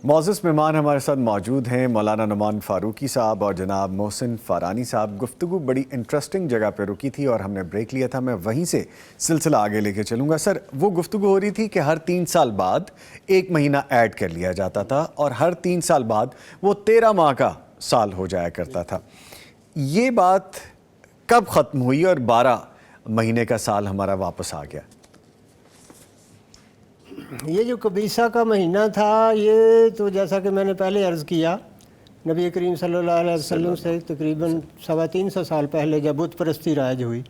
معزز مہمان ہمارے ساتھ موجود ہیں مولانا نعمان فاروقی صاحب اور جناب محسن فارانی صاحب۔ گفتگو بڑی انٹرسٹنگ جگہ پہ رکی تھی اور ہم نے بریک لیا تھا، میں وہیں سے سلسلہ آگے لے کے چلوں گا۔ سر، وہ گفتگو ہو رہی تھی کہ ہر 3 سال بعد 1 مہینہ ایڈ کر لیا جاتا تھا اور ہر 3 سال بعد وہ 13 ماہ کا سال ہو جایا کرتا تھا۔ یہ بات کب ختم ہوئی اور 12 مہینے کا سال ہمارا واپس آ گیا؟ یہ جو قبیصہ کا مہینہ تھا، یہ تو جیسا کہ میں نے پہلے عرض کیا، نبی کریم صلی اللہ علیہ وسلم سے تقریباً 350 سال پہلے جب بت پرستی رائج ہوئی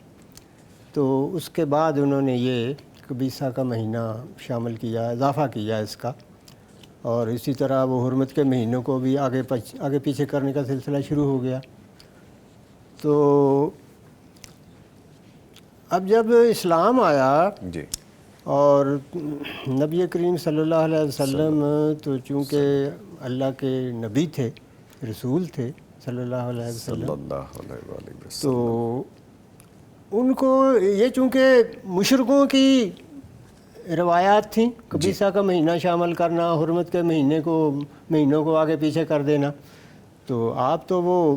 تو اس کے بعد انہوں نے یہ قبیصہ کا مہینہ شامل کیا، اضافہ کیا اس کا، اور اسی طرح وہ حرمت کے مہینوں کو بھی آگے پیچھے کرنے کا سلسلہ شروع ہو گیا۔ تو اب جب اسلام آیا جی، اور نبی کریم صلی اللہ علیہ وسلم تو چونکہ اللہ کے نبی تھے، رسول تھے صلی اللہ علیہ وسلم، تو ان کو یہ چونکہ مشرکوں کی روایات تھیں، قبیصہ کا مہینہ شامل کرنا، حرمت کے مہینوں کو آگے پیچھے کر دینا، تو آپ تو وہ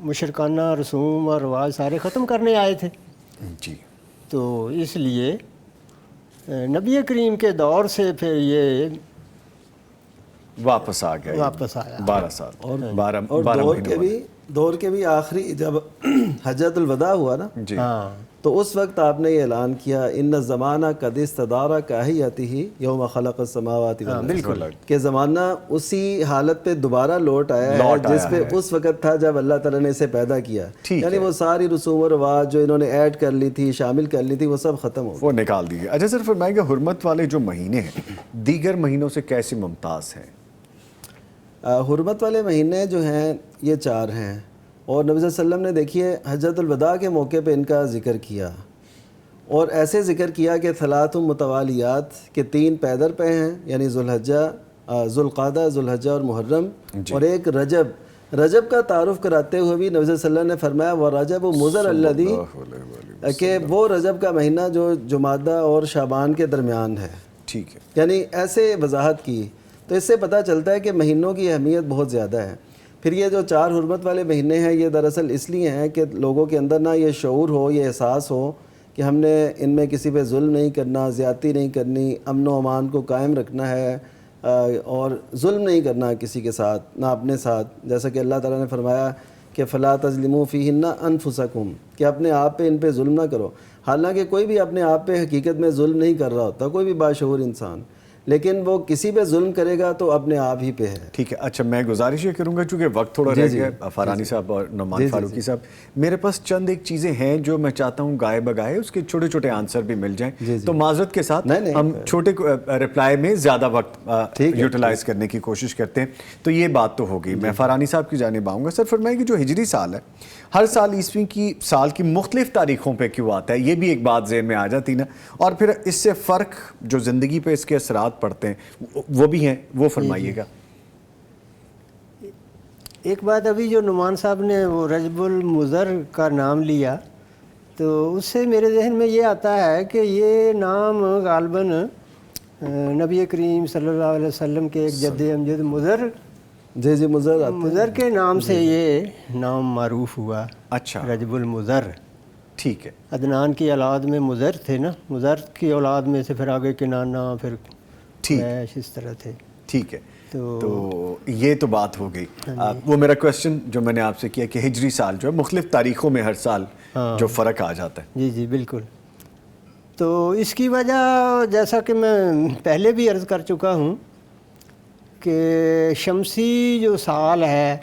مشرکانہ رسوم اور رواج سارے ختم کرنے آئے تھے۔ جی، تو اس لیے نبی کریم کے دور سے پھر یہ واپس آ گیا، واپس آیا 12 سال اور 12 دور کے بھی آخری جب حجۃ الوداع ہوا نا، جی، ہاں، تو اس وقت آپ نے یہ اعلان کیا ان الزمانہ قد استدار کاہیتہ یوم خلق السماوات والارض، بالکل، کہ زمانہ اسی حالت پہ دوبارہ لوٹ آیا ہے جس پہ اس وقت تھا جب اللہ تعالیٰ نے اسے پیدا کیا، یعنی وہ ساری رسوم و رواج جو انہوں نے ایڈ کر لی تھی، شامل کر لی تھی، وہ سب ختم ہو گئی، وہ نکال دی گئی۔ اچھا سر، فرمائیں کہ حرمت والے جو مہینے ہیں دیگر مہینوں سے کیسے ممتاز ہیں؟ حرمت والے مہینے جو ہیں یہ 4 ہیں، اور نبی صلی اللہ علیہ وسلم نے دیکھیے حجۃ الوداع کے موقع پہ ان کا ذکر کیا، اور ایسے ذکر کیا کہ 3 متوالیات کہ 3 پیدر پہ ہیں، یعنی ذوالقعدہ، ذوالحجہ اور محرم، اور ایک رجب کا تعارف کراتے ہوئے بھی نبی صلی اللہ علیہ وسلم نے فرمایا وَرَجَبُ مُضَرَ الَّذِي، کہ وہ رجب کا مہینہ جو جمادہ اور شعبان کے درمیان ہے، ٹھیک ہے، یعنی ایسے وضاحت کی، تو اس سے پتہ چلتا ہے کہ مہینوں کی اہمیت بہت زیادہ ہے۔ پھر یہ جو 4 حرمت والے مہینے ہیں یہ دراصل اس لیے ہیں کہ لوگوں کے اندر نہ یہ شعور ہو، یہ احساس ہو کہ ہم نے ان میں کسی پہ ظلم نہیں کرنا، زیادتی نہیں کرنی، امن و امان کو قائم رکھنا ہے، اور ظلم نہیں کرنا کسی کے ساتھ، نہ اپنے ساتھ، جیسا کہ اللہ تعالیٰ نے فرمایا کہ فلا تظلموا فیہن انفسکم، کہ اپنے آپ پہ ان پہ ظلم نہ کرو۔ حالانکہ کوئی بھی اپنے آپ پہ حقیقت میں ظلم نہیں کر رہا ہوتا، کوئی بھی باشعور انسان، لیکن وہ کسی پہ ظلم کرے گا تو اپنے آپ ہی پہ ہے۔ ٹھیک ہے۔ اچھا، میں گزارش یہ کروں گا چونکہ وقت تھوڑا رہ گیا، فارانی صاحب اور نعمان فاروقی صاحب، میرے پاس چند ایک چیزیں ہیں جو میں چاہتا ہوں گائے بگائے اس کے چھوٹے چھوٹے آنسر بھی مل جائیں، تو معذرت کے ساتھ ہم چھوٹے رپلائی میں زیادہ وقت یوٹیلائز کرنے کی کوشش کرتے ہیں۔ تو یہ بات تو ہو گئی، میں فارانی صاحب کی جانب آؤں گا۔ سر فرمائیں کہ جو ہجری سال ہے ہر سال عیسوی کی سال کی مختلف تاریخوں پہ کیوں آتا ہے؟ یہ بھی ایک بات ذہن میں آ جاتی نا، اور پھر اس سے فرق جو زندگی پہ اس کے اثرات پڑتے ہیں وہ بھی ہیں، وہ فرمائیے گا۔ ایک بات ابھی جو نعمان صاحب نے وہ رجب المضر کا نام لیا، تو اس سے میرے ذہن میں یہ آتا ہے کہ یہ نام غالباً نبی کریم صلی اللہ علیہ وسلم کے ایک جد امجد مضر، جی مضر کے نام سے یہ نام معروف ہوا۔ اچھا، رجب المضر، ٹھیک ہے، عدنان کی اولاد میں مضر تھے نا، مضر کی اولاد میں سے پھر آگے کنانہ، پھر قریش، اس طرح تھے۔ ٹھیک ہے، تو یہ تو بات ہو گئی۔ وہ میرا کویسچن جو میں نے آپ سے کیا کہ ہجری سال جو ہے مختلف تاریخوں میں ہر سال جو فرق آ جاتا ہے۔ جی بالکل۔ تو اس کی وجہ جیسا کہ میں پہلے بھی عرض کر چکا ہوں کہ شمسی جو سال ہے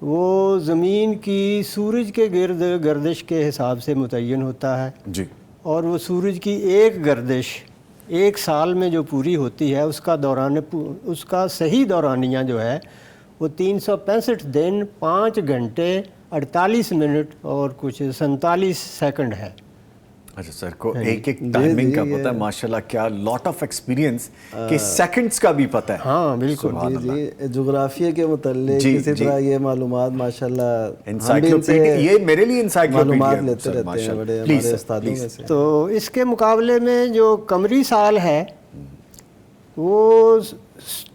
وہ زمین کی سورج کے گرد گردش کے حساب سے متعین ہوتا ہے، جی، اور وہ سورج کی ایک گردش ایک سال میں جو پوری ہوتی ہے اس کا صحیح دورانیہ جو ہے وہ 365 دن 5 گھنٹے 48 منٹ اور کچھ 47 سیکنڈ ہے. اچھا سر کو ایک ایک ٹائمنگ کا پتہ ہے ماشاءاللہ, کیا لاٹ آف ایکسپیرینس کہ سیکنڈز کا بھی پتہ ہے. ہاں بالکل. جی جغرافیے کے متعلق اسی طرح یہ معلومات ماشاءاللہ انسائکلوپیڈیا, یہ میرے لیے انسائکلوپیڈیا معلومات لیتے رہتے ہیں بڑے ہمارے استادوں میں سے. تو اس کے مقابلے میں جو قمری سال ہے وہ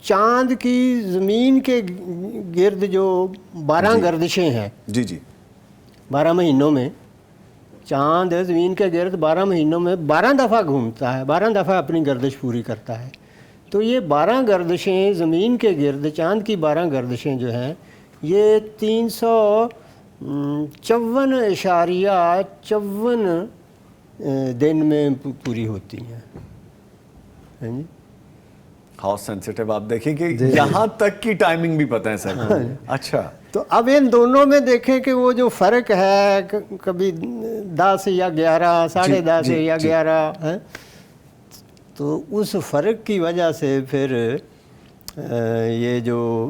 چاند کی زمین کے گرد جو 12 گردشیں ہیں, جی جی 12 مہینوں میں چاند زمین کے گرد 12 مہینوں میں 12 دفعہ گھومتا ہے, 12 دفعہ اپنی گردش پوری کرتا ہے. تو یہ 12 گردشیں زمین کے گرد, چاند کی 12 گردشیں جو ہیں یہ 354.54 دن میں پوری ہوتی ہیں. جی ہاؤ سینسیٹیو آپ دیکھیں کہ یہاں تک کی ٹائمنگ بھی پتہ ہے سر. اچھا تو اب ان دونوں میں دیکھیں کہ وہ جو فرق ہے کبھی 10 یا 11, 10.5 یا 11 ہے, تو اس فرق کی وجہ سے پھر یہ جو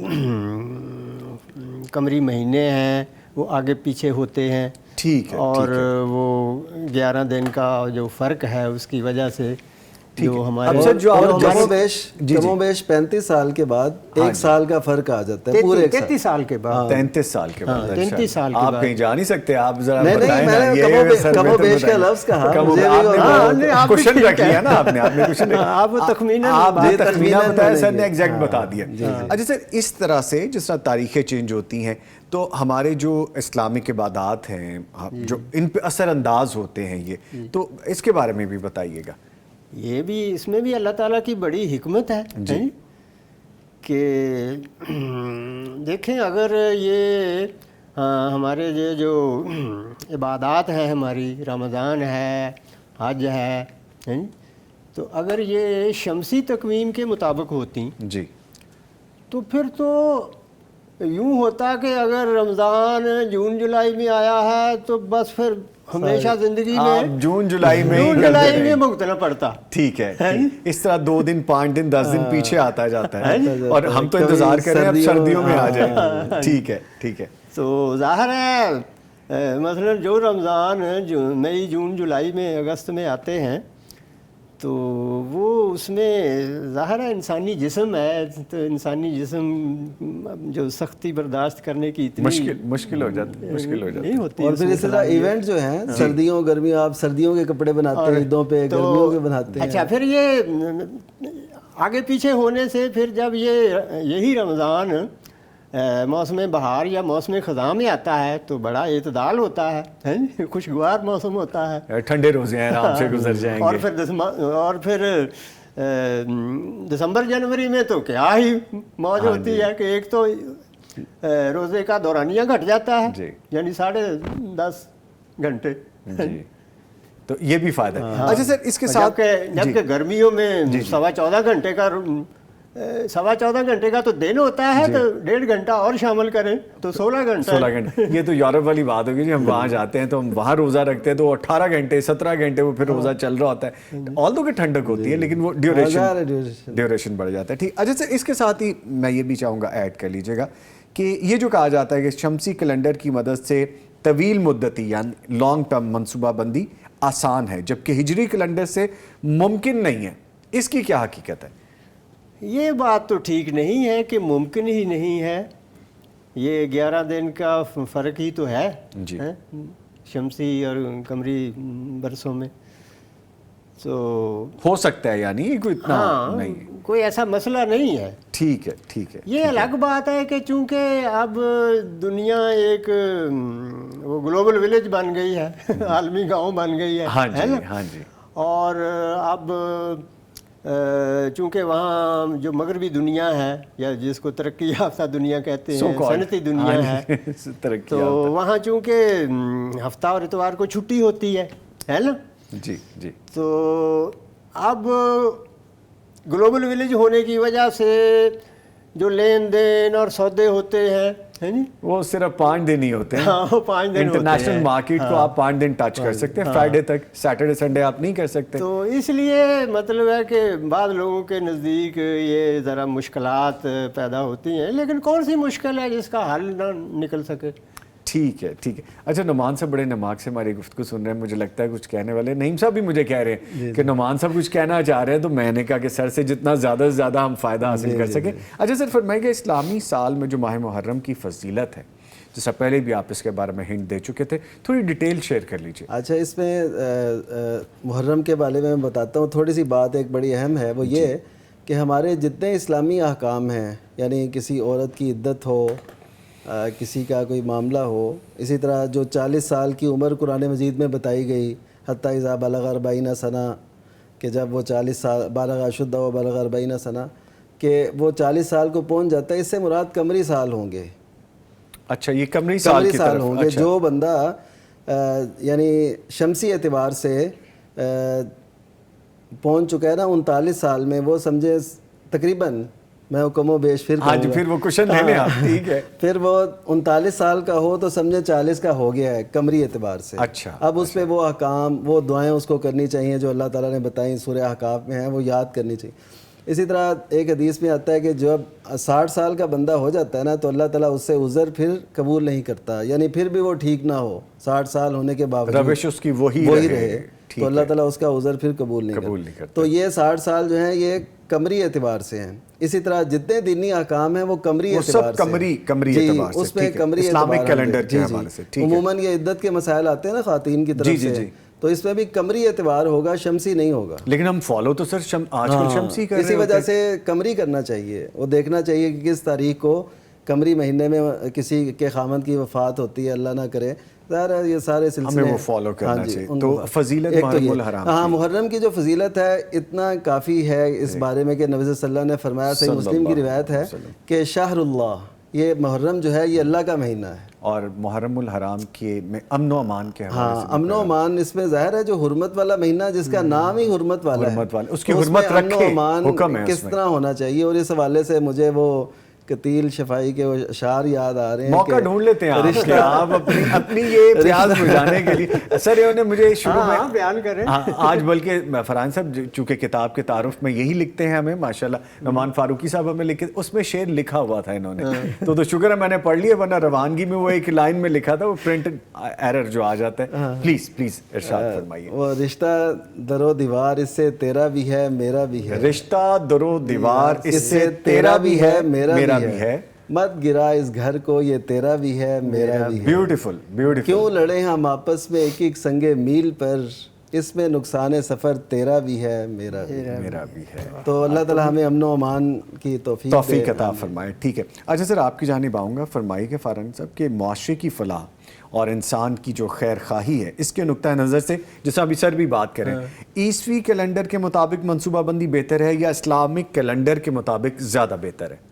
قمری مہینے ہیں وہ آگے پیچھے ہوتے ہیں. ٹھیک ہے. اور وہ 11 دن کا جو فرق ہے اس کی وجہ سے جو ہمارے کم و بیش 35 سال کے بعد 1 سال کا فرق آ جاتا ہے, پورے 33 سال کے بعد. 33 سال کے بعد. 33 سال کے بعد آپ کہیں جا نہیں سکتے, آپ ذرا بتائیں. کم و بیش کا لفظ کہا, کوشچن رکھ لیا نا آپ نے کوشچن, آپ تخمینہ بتایا, سر نے ایگزیکٹ بتا دیا. اچھا سر, اس طرح سے جس طرح تاریخیں چینج ہوتی ہیں تو ہمارے جو اسلامک عبادات ہیں جو ان پہ اثر انداز ہوتے ہیں, یہ تو اس کے بارے میں بھی بتائیے گا. یہ بھی اس میں بھی اللہ تعالیٰ کی بڑی حکمت ہے کہ دیکھیں اگر یہ ہمارے یہ جو عبادات ہیں, ہماری رمضان ہے, حج ہے, تو اگر یہ شمسی تقویم کے مطابق ہوتی جی تو پھر تو یوں ہوتا کہ اگر رمضان جون جولائی میں آیا ہے تو بس پھر ہمیشہ زندگی میں جون جولائی میں بھگتنا پڑتا. ٹھیک ہے, اس طرح 2 دن 5 دن 10 دن پیچھے آتا جاتا ہے, اور ہم تو انتظار کر رہے ہیں اب سردیوں میں آ جائے. ٹھیک ہے ٹھیک ہے. تو ظاہر ہے مثلا جو رمضان مئی جون جولائی میں اگست میں آتے ہیں تو وہ اس میں ظاہر ہے انسانی جسم ہے, تو انسانی جسم جو سختی برداشت کرنے کی اتنی مشکل ہو جاتی نہیں ہوتی. اور پھر اس طرح ایونٹ جو ہیں سردیوں گرمیوں, آپ سردیوں کے کپڑے بناتے ہیں, عیدوں پہ گرمیوں کے بناتے ہیں. اچھا پھر یہ آگے پیچھے ہونے سے پھر جب یہی رمضان موسم بہار یا موسم خزاں میں آتا ہے تو بڑا اعتدال ہوتا ہے, خوشگوار موسم ہوتا ہے, ٹھنڈے روزے ہیں, آرام سے گزر جائیں گے. اور پھر دسمبر جنوری میں تو کیا ہی موج ہوتی ہے کہ ایک تو روزے کا دورانیہ گھٹ جاتا ہے, یعنی 10.5 گھنٹے. تو یہ بھی فائدہ ہے. اچھا سر اس کے ساتھ جبکہ گرمیوں میں 14.25 گھنٹے کا 14.25 گھنٹے کا تو دن ہوتا ہے, تو 1.5 گھنٹا اور شامل کریں تو 16 گھنٹے. یہ تو یورپ والی بات ہوگی جی, ہم وہاں جاتے ہیں تو ہم وہاں روزہ رکھتے ہیں تو 18 گھنٹے 17 گھنٹے وہ پھر روزہ چل رہا ہوتا ہے, آلدو کہ ٹھنڈک ہوتی ہے لیکن وہ ڈیوریشن بڑھ جاتا ہے. ٹھیک. اچھا سر اس کے ساتھ ہی میں یہ بھی چاہوں گا ایڈ کر لیجیے گا کہ یہ جو کہا جاتا ہے کہ شمسی کیلنڈر کی مدد سے طویل مدتی یعنی لانگ ٹرم منصوبہ بندی آسان ہے, جبکہ ہجری کیلنڈر سے ممکن نہیں ہے, اس کی کیا حقیقت ہے؟ یہ بات تو ٹھیک نہیں ہے کہ ممکن ہی نہیں ہے, یہ 11 دن کا فرق ہی تو ہے جی شمسی اور قمری برسوں میں. تو ہو سکتا ہے, یعنی کوئی اتنا نہیں, کوئی ایسا مسئلہ نہیں ہے. ٹھیک ہے ٹھیک ہے. یہ الگ بات ہے کہ چونکہ اب دنیا ایک وہ گلوبل ولیج بن گئی ہے, عالمی گاؤں بن گئی ہے. ہاں جی. اور اب چونکہ وہاں جو مغربی دنیا ہے یا جس کو ترقی یافتہ دنیا کہتے ہیں, صنعتی دنیا ہے, تو وہاں چونکہ ہفتہ اور اتوار کو چھٹی ہوتی ہے نا. جی. تو اب گلوبل ولیج ہونے کی وجہ سے جو لین دین اور سودے ہوتے ہیں ہے جی وہ صرف 5 دن ہی ہوتے ہیں. ہاں وہ 5 دن انٹرنیشنل مارکیٹ کو آپ 5 دن ٹچ کر سکتے ہیں, فرائیڈے تک, سیٹرڈے سنڈے آپ نہیں کر سکتے. تو اس لیے مطلب ہے کہ بعض لوگوں کے نزدیک یہ ذرا مشکلات پیدا ہوتی ہیں, لیکن کون سی مشکل ہے جس کا حل نہ نکل سکے. ٹھیک ہے ٹھیک ہے. اچھا نعمان صاحب بڑے نماک سے ہماری گفتگو سن رہے ہیں, مجھے لگتا ہے کچھ کہنے والے. نعیم صاحب بھی مجھے کہہ رہے ہیں کہ نعمان صاحب کچھ کہنا چاہ رہے ہیں, تو میں نے کہا کہ سر سے جتنا زیادہ سے زیادہ ہم فائدہ حاصل کر سکیں. اچھا سر فرمائیے کہ اسلامی سال میں جو ماہ محرم کی فضیلت ہے, جس سے پہلے بھی آپ اس کے بارے میں ہنٹ دے چکے تھے, تھوڑی ڈیٹیل شیئر کر لیجیے. اچھا اس میں محرم کے بارے میں بتاتا ہوں. تھوڑی سی بات ایک بڑی اہم ہے, وہ یہ کہ ہمارے جتنے اسلامی احکام ہیں, یعنی کسی عورت کی عدت ہو, کسی کا کوئی معاملہ ہو, اسی طرح جو 40 سال کی عمر قرآن مجید میں بتائی گئی, حتیٰ اذا بلغ 40 سنہ, کہ جب وہ 40 سال بالغ اشدہ و بلغ 40 سنہ, کہ وہ 40 سال کو پہنچ جاتا ہے. اس سے مراد قمری سال ہوں گے. اچھا یہ قمری سال کی طرف ہوں گے. جو بندہ یعنی شمسی اعتبار سے پہنچ چکا ہے نا 39 سال میں, وہ سمجھے تقریباً, میں کم و بیش پھر وہ کوشچن لے لیں آپ. ٹھیک ہے, پھر وہ 39 سال کا ہو تو سمجھے 40 کا ہو گیا ہے قمری اعتبار سے. اچھا اب اس پہ وہ احکام, وہ دعائیں اس کو کرنی چاہیے جو اللہ تعالیٰ نے بتائیں سورہ احقاف میں ہیں, وہ یاد کرنی چاہیے. اسی طرح ایک حدیث میں آتا ہے کہ جب 60 سال کا بندہ ہو جاتا ہے نا, تو اللہ تعالیٰ اس سے عذر پھر قبول نہیں کرتا, یعنی پھر بھی وہ ٹھیک نہ ہو, 60 سال ہونے کے باوجود روش اس کی وہی رہے, تو اللہ تعالیٰ اس کا عذر پھر قبول نہیں کرتا. تو یہ 60 سال جو ہیں یہ قمری اعتبار سے ہیں. اسی طرح جتنے دینی احکام ہیں وہ قمری اعتبار سے, قمری اعتبار سے, اس میں قمری اسلامک کیلنڈر کے حوالے سے. عموماً یہ عدت کے مسائل آتے ہیں نا خواتین کی طرف سے, تو اس میں بھی قمری اعتبار ہوگا, شمسی نہیں ہوگا. لیکن ہم فالو تو سر آج کل شمسی کر رہے ہیں, اسی وجہ سے قمری کرنا چاہیے. وہ دیکھنا چاہیے کہ کس تاریخ کو قمری مہینے میں کسی کے خامند کی وفات ہوتی ہے, اللہ نہ کرے. ظاہر ہے یہ سارے سلسلے ہمیں وہ فالو کرنا چاہیے. تو فضیلت محرم الحرام, ہاں محرم کی جو فضیلت ہے اتنا کافی ہے اس بارے میں کہ نبی صلی اللہ علیہ وسلم نے فرمایا, صحیح مسلم کی روایت ہے کہ شہر اللہ, یہ محرم جو ہے یہ اللہ کا مہینہ ہے. اور محرم الحرام کے میں امن و امان کے حوالے سے امن و امان اس میں ظاہر ہے, جو حرمت والا مہینہ جس کا نام ہی حرمت والا ہے, اس کی حرمت رکھے, امن و امان کس طرح ہونا چاہیے. اور اس حوالے سے مجھے وہ قتیل شفائی کے اشعار یاد آ رہے ہیں. موقع ڈھونڈ لیتے ہیں آپ اپنی یہ پیاس بجھانے کے لیے. سر انہوں نے مجھے شروع میں بیان کریں آج, بلکہ فرحان صاحب چونکہ کتاب کے تعارف میں یہی لکھتے ہیں ہمیں ماشاءاللہ, نعمان فاروقی صاحب ہمیں لکھے, اس میں شعر لکھا ہوا تھا انہوں نے, تو شکر ہے میں نے پڑھ لیا, ورنہ روانگی میں وہ ایک لائن میں لکھا تھا, وہ پرنٹ ایرر جو آ جاتا ہے. پلیز ارشاد فرمائیے. وہ رشتہ در و دیوار اس سے تیرا بھی ہے میرا بھی ہے, رشتہ در و دیوار اس سے تیرا بھی ہے میرا بھی ہے, مت گرا اس گھر کو یہ تیرا بھی ہے میرا بھی ہے. Beautiful beautiful. کیوں لڑے ہم آپس میں ایک ایک سنگ میل پر, اس میں نقصان سفر تیرا بھی ہے میرا بھی ہے. تو اللہ تعالیٰ ہمیں امن و امان کی توفیق عطا فرمائے. ٹھیک ہے. اچھا سر آپ کی جانب آؤں گا. فرمائیے کہ فارغ صاحب کہ معاشرے کی فلاح اور انسان کی جو خیر خواہی ہے, اس کے نقطہ نظر سے جیسا ابھی سر بھی بات کریں, عیسوی کیلنڈر کے مطابق منصوبہ بندی بہتر ہے یا اسلامک کیلنڈر کے مطابق زیادہ بہتر ہے؟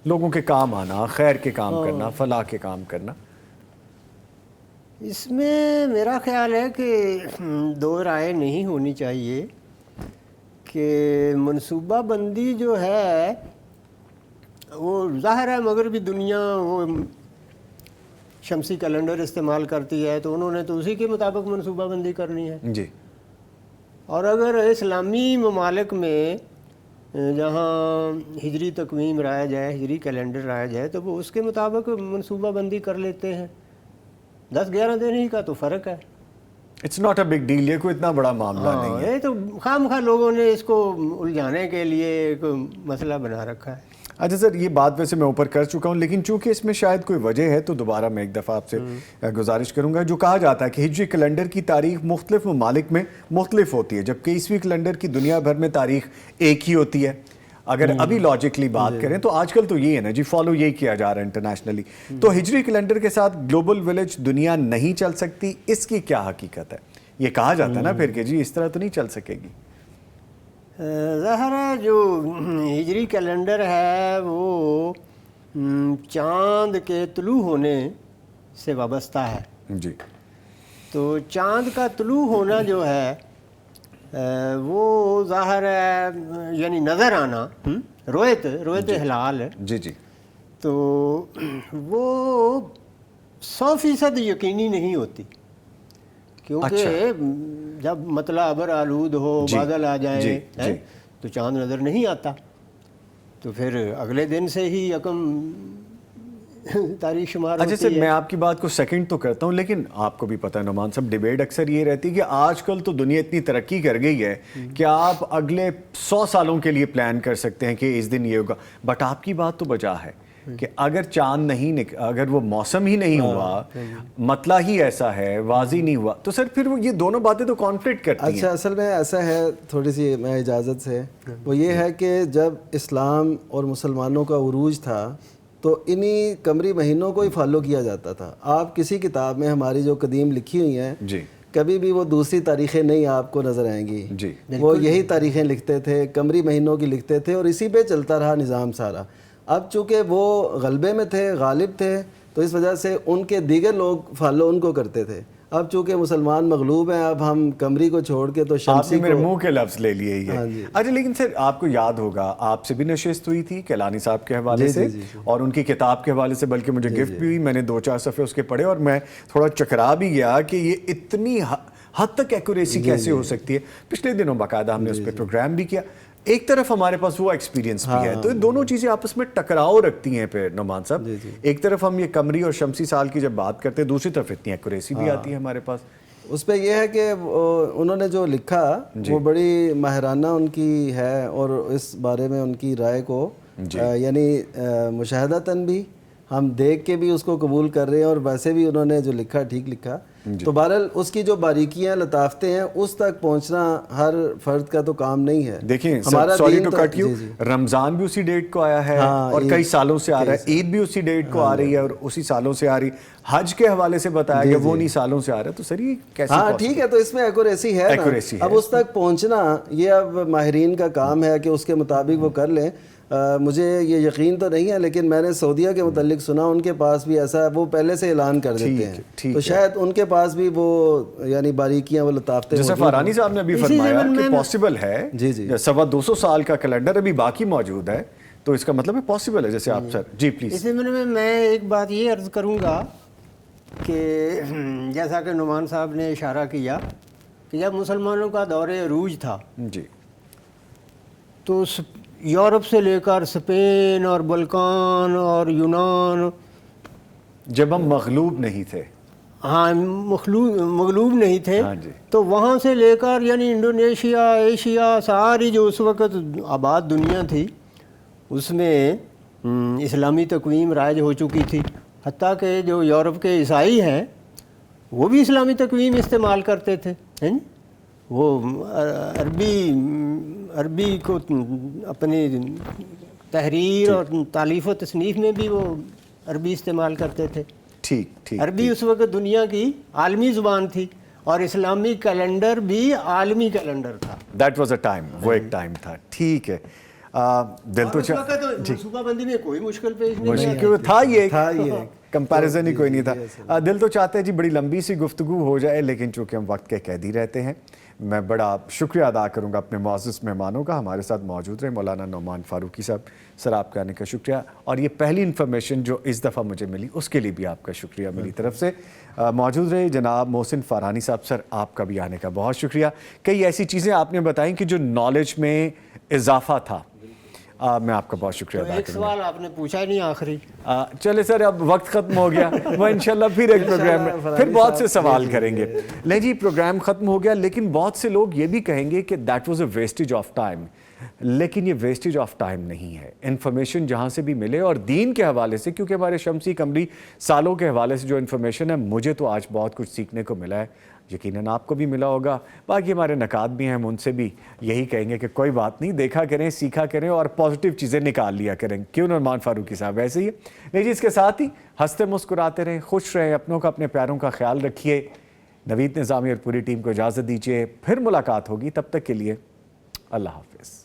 لوگوں کے کام آنا, خیر کے کام کرنا, فلاح کے کام کرنا. اس میں میرا خیال ہے کہ دو رائے نہیں ہونی چاہیے کہ منصوبہ بندی جو ہے وہ ظاہر ہے مغربی دنیا وہ شمسی کیلنڈر استعمال کرتی ہے, تو انہوں نے تو اسی کے مطابق منصوبہ بندی کرنی ہے. جی. اور اگر اسلامی ممالک میں جہاں ہجری تقویم رائج ہے, ہجری کیلنڈر رائج ہے, تو وہ اس کے مطابق منصوبہ بندی کر لیتے ہیں. 10-11 دن ہی کا تو فرق ہے. It's not a big deal, یہ کوئی اتنا بڑا معاملہ نہیں ہے. یہ تو خام خواہ لوگوں نے اس کو الجھانے کے لیے ایک مسئلہ بنا رکھا ہے. اچھا سر یہ بات ویسے میں اوپر کر چکا ہوں, لیکن چونکہ اس میں شاید کوئی وجہ ہے تو دوبارہ میں ایک دفعہ آپ سے گزارش کروں گا. جو کہا جاتا ہے کہ ہجری کیلنڈر کی تاریخ مختلف ممالک میں مختلف ہوتی ہے, جبکہ عیسوی کیلنڈر کی دنیا بھر میں تاریخ ایک ہی ہوتی ہے. اگر ابھی لاجکلی بات کریں تو آج کل تو یہ ہے نا جی, فالو یہی کیا جا رہا ہے انٹرنیشنلی. تو ہجری کیلنڈر کے ساتھ گلوبل ولیج دنیا نہیں چل سکتی, اس کی کیا حقیقت ہے؟ یہ کہا جاتا ہے نا پھر کہ جی اس طرح تو نہیں چل سکے گی. ظاہر ہے جو ہجری کیلنڈر ہے وہ چاند کے طلوع ہونے سے وابستہ ہے. جی. تو چاند کا طلوع ہونا جو ہے وہ ظاہر ہے یعنی نظر آنا, رویت ہلال ہے. جی جی. تو وہ 100% یقینی نہیں ہوتی، کیونکہ جب مطلع ابر آلود ہو، بادل آ جائے تو چاند نظر نہیں آتا، تو پھر اگلے دن سے ہی یکم تاریخ شمار ہوتی ہے۔ اچھا سر، میں آپ کی بات کو سیکنڈ تو کرتا ہوں، لیکن آپ کو بھی پتہ ہے نعمان صاحب، ڈیبیٹ اکثر یہ رہتی ہے کہ آج کل تو دنیا اتنی ترقی کر گئی ہے کہ آپ اگلے 100 سالوں کے لیے پلان کر سکتے ہیں کہ اس دن یہ ہوگا، بٹ آپ کی بات تو بجا ہے کہ اگر چاند نہیں اگر وہ موسم ہی نہیں ہوا، مطلع ہی ایسا ہے، واضح نہیں ہوا، تو سر پھر یہ دونوں باتیں تو کانفلکٹ کرتی ہیں۔ اچھا، اصل میں ایسا ہے، تھوڑی سی میں اجازت سے، وہ یہ ہے کہ جب اسلام اور مسلمانوں کا عروج تھا تو انہی قمری مہینوں کو ہی فالو کیا جاتا تھا۔ آپ کسی کتاب میں ہماری جو قدیم لکھی ہوئی ہیں کبھی بھی وہ دوسری تاریخیں نہیں آپ کو نظر آئیں گی، وہ یہی تاریخیں لکھتے تھے، قمری مہینوں کی لکھتے تھے، اور اسی پہ چلتا رہا نظام سارا۔ اب چونکہ وہ غلبے میں تھے، غالب تھے، تو اس وجہ سے ان کے دیگر لوگ فالو ان کو کرتے تھے۔ اب چونکہ مسلمان مغلوب ہیں، اب ہم قمری کو چھوڑ کے تو شمسی آپ نے میرے منہ کے لفظ لے لیے یہ۔ اچھا لیکن سر آپ کو یاد ہوگا، آپ سے بھی نشست ہوئی تھی کیلانی صاحب کے حوالے سے اور ان کی کتاب کے حوالے سے، بلکہ مجھے گفٹ بھی ہوئی، میں نے 2-4 صفحے اس کے پڑھے اور میں تھوڑا چکرا بھی گیا کہ یہ اتنی حد تک ایکوریسی کیسے ہو سکتی ہے۔ پچھلے دنوں باقاعدہ ہم نے اس پہ پروگرام بھی کیا۔ ایک طرف ہمارے پاس وہ ایکسپیرینس بھی ہے، تو دونوں چیزیں آپس میں ٹکراؤ رکھتی ہیں پہ نعمان صاحب۔ ایک طرف ہم یہ قمری اور شمسی سال کی جب بات کرتے ہیں، دوسری طرف اتنی ایکوریسی بھی آتی ہے ہمارے پاس۔ اس پہ یہ ہے کہ انہوں نے جو لکھا وہ بڑی ماہرانہ ان کی ہے، اور اس بارے میں ان کی رائے کو یعنی مشاہدتاً بھی ہم دیکھ کے بھی اس کو قبول کر رہے ہیں، اور ویسے بھی انہوں نے جو لکھا ٹھیک لکھا۔ تو بہرحال اس کی جو باریکیاں لطافتیں ہیں اس تک پہنچنا ہر فرد کا تو کام نہیں ہے۔ دیکھیں سوری ٹو کٹ یو، رمضان بھی اسی ڈیٹ کو آیا ہے اور کئی سالوں سے آ رہا ہے، عید بھی اسی ڈیٹ کو آ رہی ہے اور اسی سالوں سے آ رہی، حج کے حوالے سے بتایا گیا وہ انہی سالوں سے آ رہا ہے، تو سر یہ کیسے؟ ہاں ٹھیک ہے، تو اس میں ایکوریسی ہے نا، اب اس تک پہنچنا یہ اب ماہرین کا کام ہے کہ اس کے مطابق وہ کر لیں۔ مجھے یہ یقین تو نہیں ہے، لیکن میں نے سعودیہ کے متعلق سنا ان کے پاس بھی ایسا ہے، وہ پہلے سے اعلان کر دیتے ہیں، تو شاید ان کے پاس بھی وہ یعنی باریکیاں وہ لطافتیں، جیسے فارانی صاحب نے ابھی فرمایا کہ پاسبل ہے، 250 سال کا کیلنڈر ابھی باقی موجود ہے، تو اس کا مطلب ہے پاسبل ہے، جیسے آپ سر جی پلیز۔ اسی میں ایک بات یہ عرض کروں گا کہ جیسا کہ نعمان صاحب نے اشارہ کیا کہ جب مسلمانوں کا دور عروج تھا جی، تو یورپ سے لے کر اسپین اور بلقان اور یونان، جب ہم مغلوب نہیں تھے، ہاں مغلوب نہیں تھے، تو وہاں سے لے کر یعنی انڈونیشیا، ایشیا، ساری جو اس وقت آباد دنیا تھی اس میں اسلامی تقویم رائج ہو چکی تھی، حتیٰ کہ جو یورپ کے عیسائی ہیں وہ بھی اسلامی تقویم استعمال کرتے تھے، وہ عربی کو اپنی تحریر اور تالیف و تصنیف میں بھی وہ عربی استعمال کرتے تھے۔ ٹھیک، عربی اس وقت دنیا کی عالمی زبان تھی اور اسلامی کیلنڈر بھی عالمی کیلنڈر تھا۔ دیٹ واز اے ٹائم، وہ ایک ٹائم تھا، ٹھیک ہے۔ دل تو منصوبہ بندی میں کوئی مشکل پیش نہیں تھا، یہ کمپیریزن ہی کوئی نہیں تھا۔ دل تو چاہتے ہیں جی بڑی لمبی سی گفتگو ہو جائے، لیکن چونکہ ہم وقت کے قیدی رہتے ہیں، میں بڑا شکریہ ادا کروں گا اپنے معزز مہمانوں کا، ہمارے ساتھ موجود رہے مولانا نعمان فاروقی صاحب، سر آپ کا آنے کا شکریہ، اور یہ پہلی انفارمیشن جو اس دفعہ مجھے ملی اس کے لیے بھی آپ کا شکریہ میری طرف سے۔ موجود رہے جناب محسن فارانی صاحب، سر آپ کا بھی آنے کا بہت شکریہ، کئی ایسی چیزیں آپ نے بتائیں کہ جو نالج میں اضافہ تھا، میں آپ کا بہت شکریہ ادا کروں گا۔ ایک سوال آپ نے پوچھا ہی نہیں آخری، چلے سر اب وقت ختم ہو گیا، وہ انشاءاللہ پھر ایک پروگرام میں پھر بہت سے سوال کریں گے۔ لیں جی پروگرام ختم ہو گیا، لیکن بہت سے لوگ یہ بھی کہیں گے کہ that was a wastage of time, لیکن یہ ویسٹیج آف ٹائم نہیں ہے۔ انفارمیشن جہاں سے بھی ملے اور دین کے حوالے سے، کیونکہ ہمارے شمسی قمری سالوں کے حوالے سے جو انفارمیشن ہے، مجھے تو آج بہت کچھ سیکھنے کو ملا ہے، یقیناً آپ کو بھی ملا ہوگا۔ باقی ہمارے نکات بھی ہیں، ہم ان سے بھی یہی کہیں گے کہ کوئی بات نہیں، دیکھا کریں، سیکھا کریں اور پازیٹیو چیزیں نکال لیا کریں، کیوں نعمان فاروقی صاحب ایسے ہی ہے۔ نہیں جی، اس کے ساتھ ہی ہنستے مسکراتے رہیں، خوش رہیں، اپنوں کا اپنے پیاروں کا خیال رکھیے۔ نوید نظامی اور پوری ٹیم کو اجازت دیجیے، پھر ملاقات ہوگی، تب تک کے لیے اللہ حافظ۔